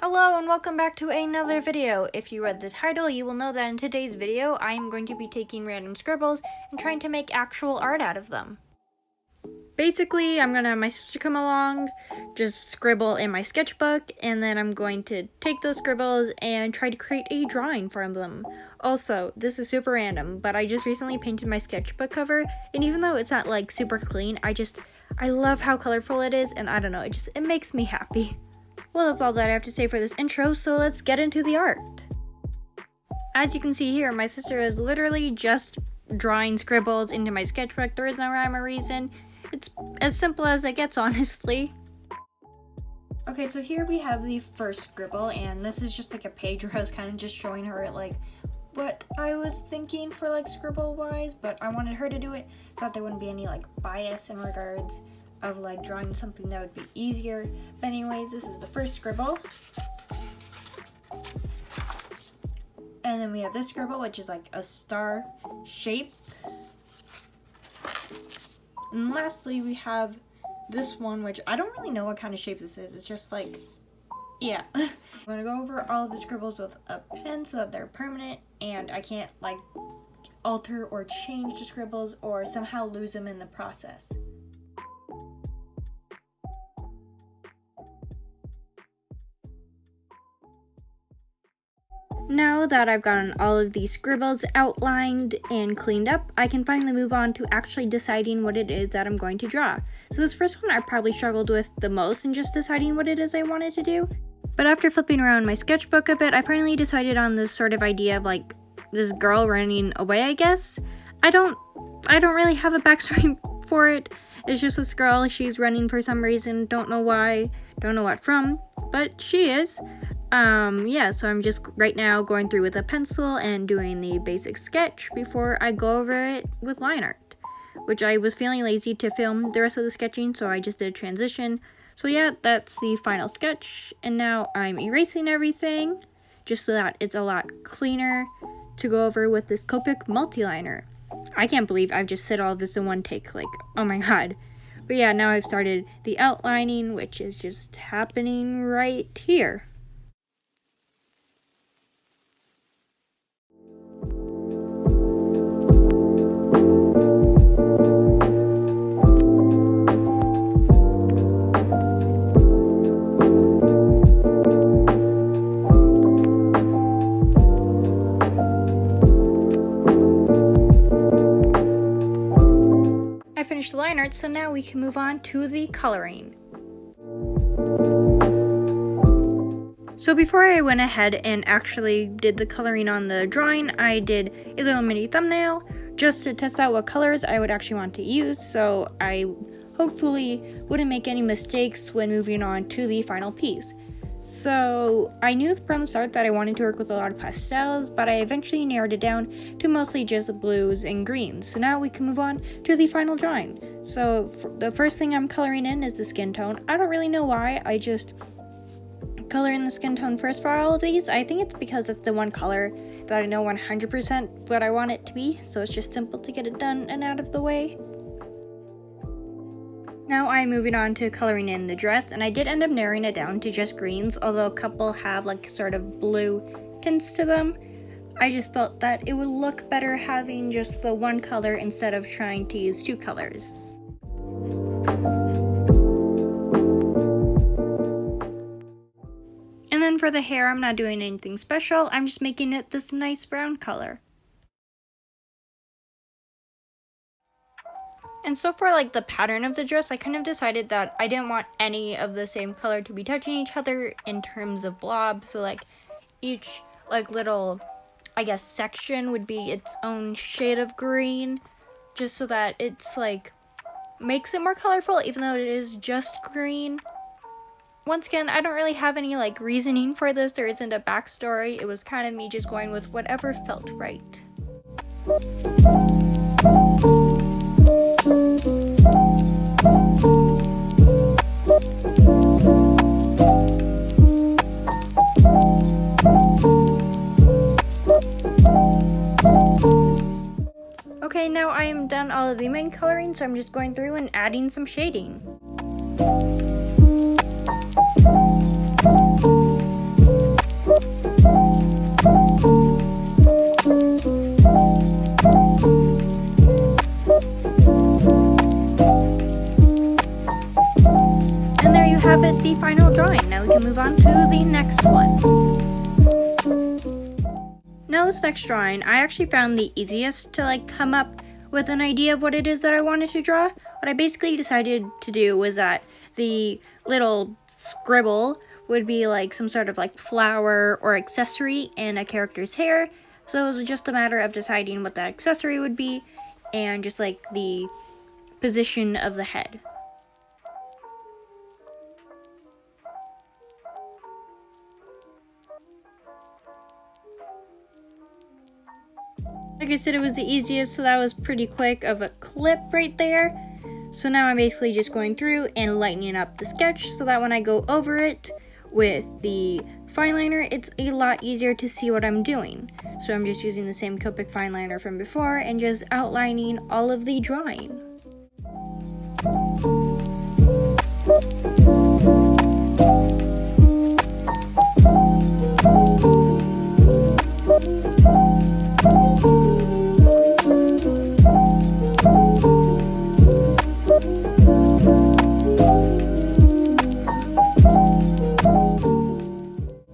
Hello and welcome back to another video. If you read the title, you will know that in today's video, I am going to be taking random scribbles and trying to make actual art out of them. Basically, I'm gonna have my sister come along, just scribble in my sketchbook, and then I'm going to take those scribbles and try to create a drawing from them. Also, this is super random, but I just recently painted my sketchbook cover, and even though it's not like super clean, I love how colorful it is, and I don't know, it makes me happy. Well, that's all that I have to say for this intro, so let's get into the art. As you can see here, my sister is literally just drawing scribbles into my sketchbook. There is no rhyme or reason. It's as simple as it gets, honestly. Okay, so here we have the first scribble, and this is just like a page where I was kind of just showing her like what I was thinking for like scribble-wise, but I wanted her to do it so that there wouldn't be any like bias in regards of like drawing something that would be easier. But anyways, this is the first scribble. And then we have this scribble, which is like a star shape. And lastly, we have this one, which I don't really know what kind of shape this is. It's just like, yeah. I'm gonna go over all of the scribbles with a pen so that they're permanent and I can't like alter or change the scribbles or somehow lose them in the process. Now that I've gotten all of these scribbles outlined and cleaned up, I can finally move on to actually deciding what it is that I'm going to draw. So this first one I probably struggled with the most in just deciding what it is I wanted to do. But after flipping around my sketchbook a bit, I finally decided on this sort of idea of like this girl running away, I guess. I don't really have a backstory for it. It's just this girl, she's running for some reason, don't know why, don't know what from, but she is. Yeah, so I'm just right now going through with a pencil and doing the basic sketch before I go over it with line art, which I was feeling lazy to film the rest of the sketching, so I just did a transition. So yeah, that's the final sketch, and now I'm erasing everything just so that it's a lot cleaner to go over with this Copic multi-liner. I can't believe I've just said all of this in one take, like, oh my god. But yeah, now I've started the outlining, which is just happening right here. Finished the line art, so now we can move on to the coloring. So before I went ahead and actually did the coloring on the drawing, I did a little mini thumbnail just to test out what colors I would actually want to use, so I hopefully wouldn't make any mistakes when moving on to the final piece. So I knew from the start that I wanted to work with a lot of pastels, but I eventually narrowed it down to mostly just blues and greens. So now we can move on to the final drawing. So the first thing I'm coloring in is the skin tone. I don't really know why, I just color in the skin tone first for all of these. I think it's because it's the one color that I know 100% what I want it to be, so it's just simple to get it done and out of the way. Now I'm moving on to coloring in the dress, and I did end up narrowing it down to just greens, although a couple have like sort of blue tints to them. I just felt that it would look better having just the one color instead of trying to use two colors. And then for the hair, I'm not doing anything special, I'm just making it this nice brown color. And so for like the pattern of the dress, I kind of decided that I didn't want any of the same color to be touching each other in terms of blobs. So like each like little, I guess, section would be its own shade of green, just so that it's like makes it more colorful even though it is just green. Once again, I don't really have any like reasoning for this. There isn't a backstory. It was kind of me just going with whatever felt right. Okay, now I am done all of the main coloring, so I'm just going through and adding some shading. have it the final drawing. Now we can move on to the next one. Now this next drawing, I actually found the easiest to like come up with an idea of what it is that I wanted to draw. What I basically decided to do was that the little scribble would be like some sort of like flower or accessory in a character's hair. So it was just a matter of deciding what that accessory would be and just like the position of the head. Like I said, it was the easiest, so that was pretty quick of a clip right there. So now I'm basically just going through and lightening up the sketch so that when I go over it with the fine liner, it's a lot easier to see what I'm doing. So I'm just using the same Copic fine liner from before and just outlining all of the drawing.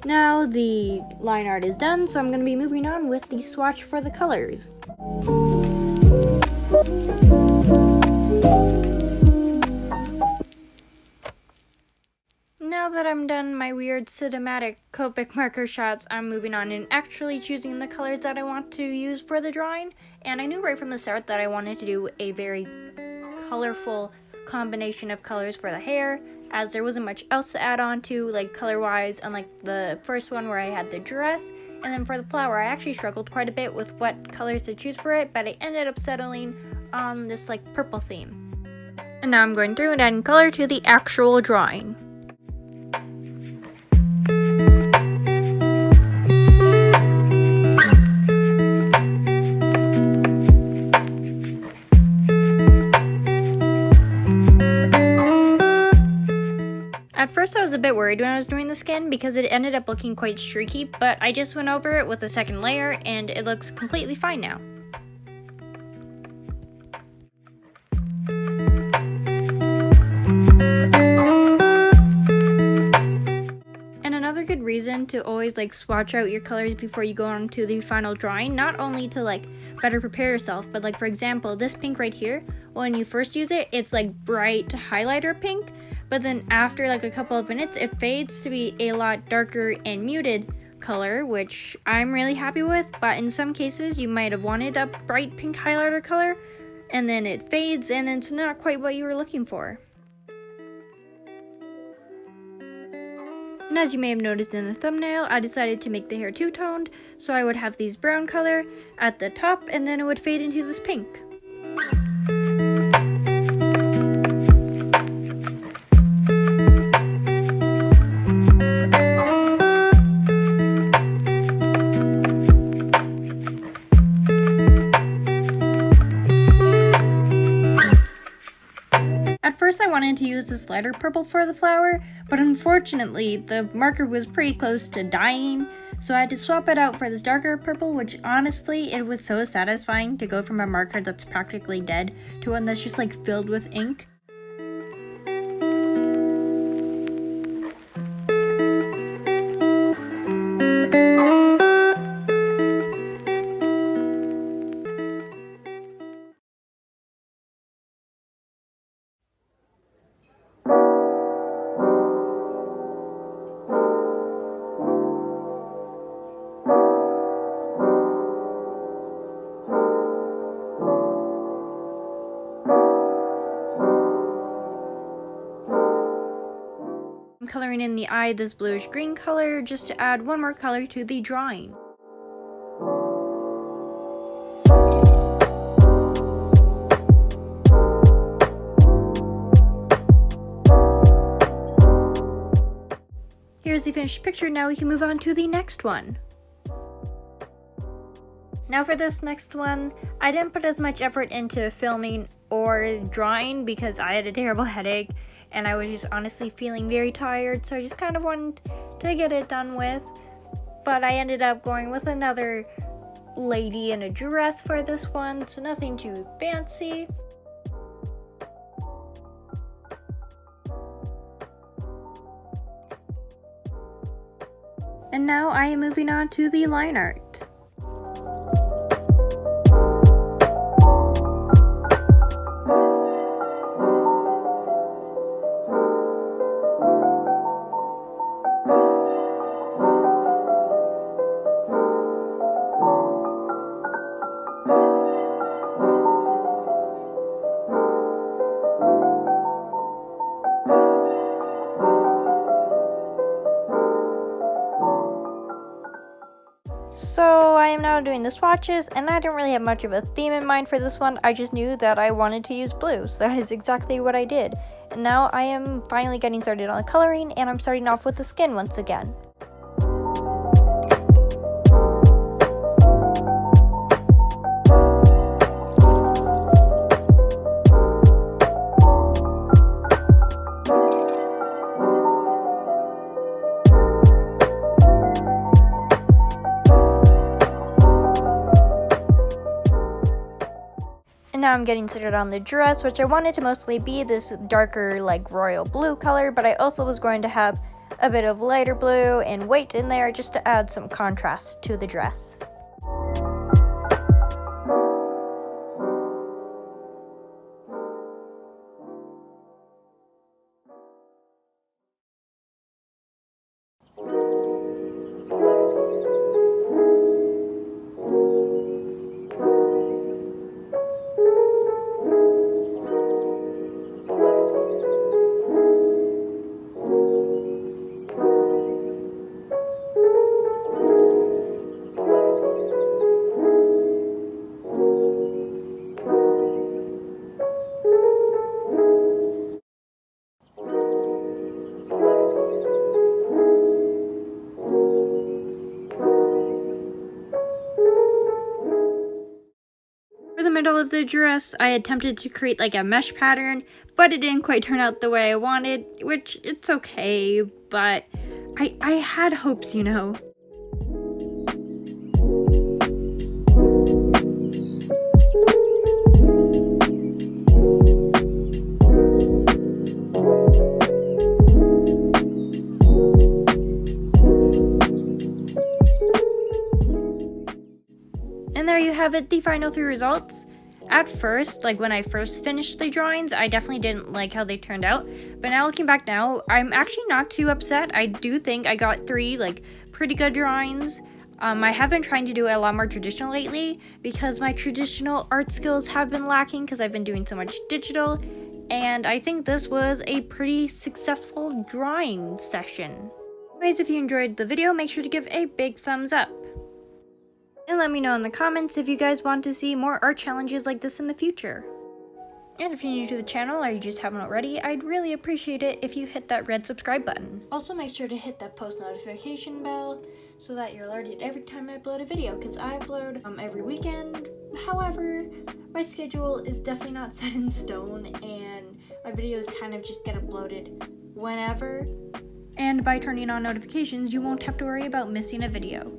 Now the line art is done, so I'm going to be moving on with the swatch for the colors. Now that I'm done my weird cinematic Copic marker shots, I'm moving on and actually choosing the colors that I want to use for the drawing. And I knew right from the start that I wanted to do a very colorful combination of colors for the hair, as there wasn't much else to add on to, like color-wise, unlike the first one where I had the dress. And then for the flower, I actually struggled quite a bit with what colors to choose for it, but I ended up settling on this like purple theme. And now I'm going through and adding color to the actual drawing. At first I was a bit worried when I was doing the skin because it ended up looking quite streaky, but I just went over it with a second layer and it looks completely fine now. And another good reason to always like swatch out your colors before you go on to the final drawing, not only to like better prepare yourself, but like for example, this pink right here, when you first use it, it's like bright highlighter pink. But then after like a couple of minutes, it fades to be a lot darker and muted color, which I'm really happy with. But in some cases, you might have wanted a bright pink highlighter color, and then it fades, and it's not quite what you were looking for. And as you may have noticed in the thumbnail, I decided to make the hair two-toned, so I would have these brown color at the top, and then it would fade into this pink. At first I wanted to use this lighter purple for the flower, but unfortunately the marker was pretty close to dying, so I had to swap it out for this darker purple, which honestly, it was so satisfying to go from a marker that's practically dead to one that's just like filled with ink. I'm coloring in the eye this bluish green color just to add one more color to the drawing. Here's the finished picture, now we can move on to the next one. Now for this next one, I didn't put as much effort into filming or drawing because I had a terrible headache and I was just honestly feeling very tired, so I just kind of wanted to get it done with. But I ended up going with another lady in a dress for this one, so nothing too fancy. And now I am moving on to the line art. So I am now doing the swatches, and I didn't really have much of a theme in mind for this one. I just knew that I wanted to use blue, so that is exactly what I did. And now I am finally getting started on the coloring, and I'm starting off with the skin once again. Now I'm getting started on the dress, which I wanted to mostly be this darker, like royal blue color, but I also was going to have a bit of lighter blue and white in there just to add some contrast to the dress. For the middle of the dress, I attempted to create like a mesh pattern, but it didn't quite turn out the way I wanted, which it's okay, but I had hopes, you know. And there you have it, the final 3 results. At first, like when I first finished the drawings, I definitely didn't like how they turned out. But now looking back now, I'm actually not too upset. I do think I got 3 like pretty good drawings. I have been trying to do it a lot more traditional lately because my traditional art skills have been lacking because I've been doing so much digital. And I think this was a pretty successful drawing session. Anyways, if you enjoyed the video, make sure to give a big thumbs up. And let me know in the comments if you guys want to see more art challenges like this in the future. And if you're new to the channel or you just haven't already, I'd really appreciate it if you hit that red subscribe button. Also make sure to hit that post notification bell so that you're alerted every time I upload a video, because I upload every weekend. However, my schedule is definitely not set in stone and my videos kind of just get uploaded whenever. And by turning on notifications, you won't have to worry about missing a video.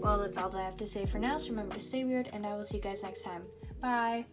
Well, that's all that I have to say for now, so remember to stay weird, and I will see you guys next time. Bye!